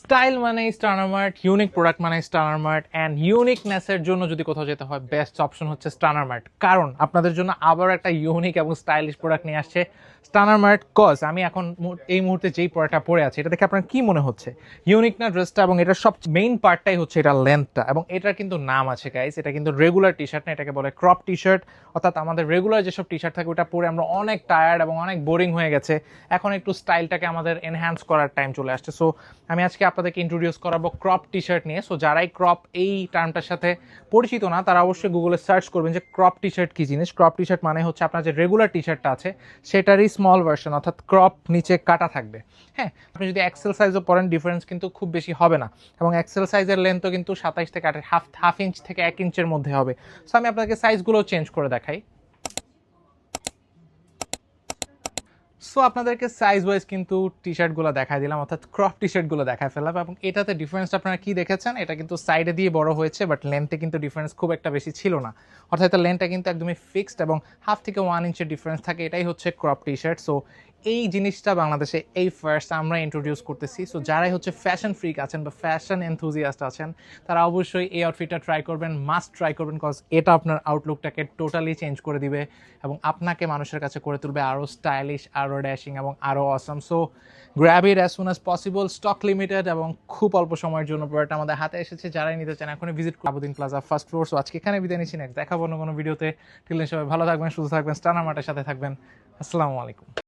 Style মানে স্টার্নার mart, unique product মানে স্টার্নার mart, and ইউনিকনেসের জন্য যদি কোথাও যেতে হয় বেস্ট অপশন হচ্ছে স্টার্নার মার্ট। কারণ আপনাদের জন্য আবার একটা ইউনিক এবং স্টাইলিশ প্রোডাক্ট নিয়ে আসছে স্টার্নার মার্ট। কজ আমি এখন এই মুহূর্তে যেই প্রোডাক্টটা পরে আছি এটা দেখে আপনার কি মনে হচ্ছে? ইউনিক না ড্রেসটা? এবং এটার সব মেইন পার্টটাই হচ্ছে এটা লেন্থটা, এবং এটার কিন্তু নাম আছে গাইস। এটা কিন্তু রেগুলার টি শার্ট না, এটাকে বলে ক্রপ টি শার্ট। অর্থাৎ আমাদের রেগুলার যেসব টি শার্ট থাকে ওটা পরে আমরা অনেক টায়ার্ড এবং অনেক বোরিং হয়ে গেছে, এখন একটু স্টাইলটাকে আমাদের এনহ্যান্স করার টাইম চলে আসছে। সো আমি আজকে আপনাদেরকে ইন্ট্রোডিউস করাবো ক্রপ টি শার্ট নিয়ে। সো যারাই ক্রপ এই টার্মটার সাথে পরিচিত না তারা অবশ্যই গুগলে সার্চ করবেন যে ক্রপ টি শার্ট কী জিনিস। ক্রপ টি শার্ট মানে হচ্ছে আপনার যে রেগুলার টি শার্টটা আছে সেটারই স্মল ভার্সন, অর্থাৎ ক্রপ নিচে কাটা থাকবে। হ্যাঁ, আপনি যদি এক্সেল সাইজও পরেন ডিফারেন্স কিন্তু খুব বেশি হবে না, এবং এক্সেল সাইজের লেন্থও কিন্তু 27 থেকে 28, হাফ ইঞ্চ থেকে 1 ইঞ্চের মধ্যে হবে। সো আমি আপনাকে সাইজগুলো চেঞ্জ করে দেখাই। সো আপনাদেরকে সাইজ ওয়াইজ কিন্তু টি শার্টগুলো দেখাই দিলাম, অর্থাৎ ক্রপ টি শার্টগুলো দেখায় ফেললাম, এবং এটাতে ডিফারেন্স আপনারা কি দেখেছেন? এটা কিন্তু সাইডে দিয়ে বড় হয়েছে, বাট লেন্থে কিন্তু ডিফারেন্স খুব একটা বেশি ছিল না। অর্থাৎ লেন্থটা কিন্তু একদমই ফিক্সড, এবং হাফ থেকে 1 ইঞ্চের ডিফারেন্স থাকে। এটাই হচ্ছে ক্রপ টি শার্ট। সো এই জিনিসটা বাংলাদেশে এই ফার্স্ট আমরা ইন্ট্রোডিউস করতেছি। সো যারাই হচ্ছে ফ্যাশন ফ্রিক আছেন বা ফ্যাশন এনথুজিয়াস্ট আছেন তারা অবশ্যই এই আউটফিটটা ট্রাই করবেন, মাস্ট ট্রাই করবেন, কজ এটা আপনার আউটলুকটাকে টোটালি চেঞ্জ করে দিবে এবং আপনাকে মানুষের কাছে করে তুলবে আরও স্টাইলিশ, আরও ড্যাশিং এবং আরও awesome. So grab it as soon as possible. Stock limited এবং খুব অল্প সময়ের জন্য প্রোডাক্ট আমাদের হাতে এসেছে। যারাই নিতে চান এখনই ভিজিট করুন Abuddin plaza first floor. So আজকে এখানে বিদায় নিচ্ছি, নেক্সট দেখাবো অন্য কোনো ভিডিওতে। ঠিক সবাই ভালো থাকবেন, সুস্থ থাকবেন, স্টার্নার মার্টের সাথে থাকবেন। আসসালামু আলাইকুম।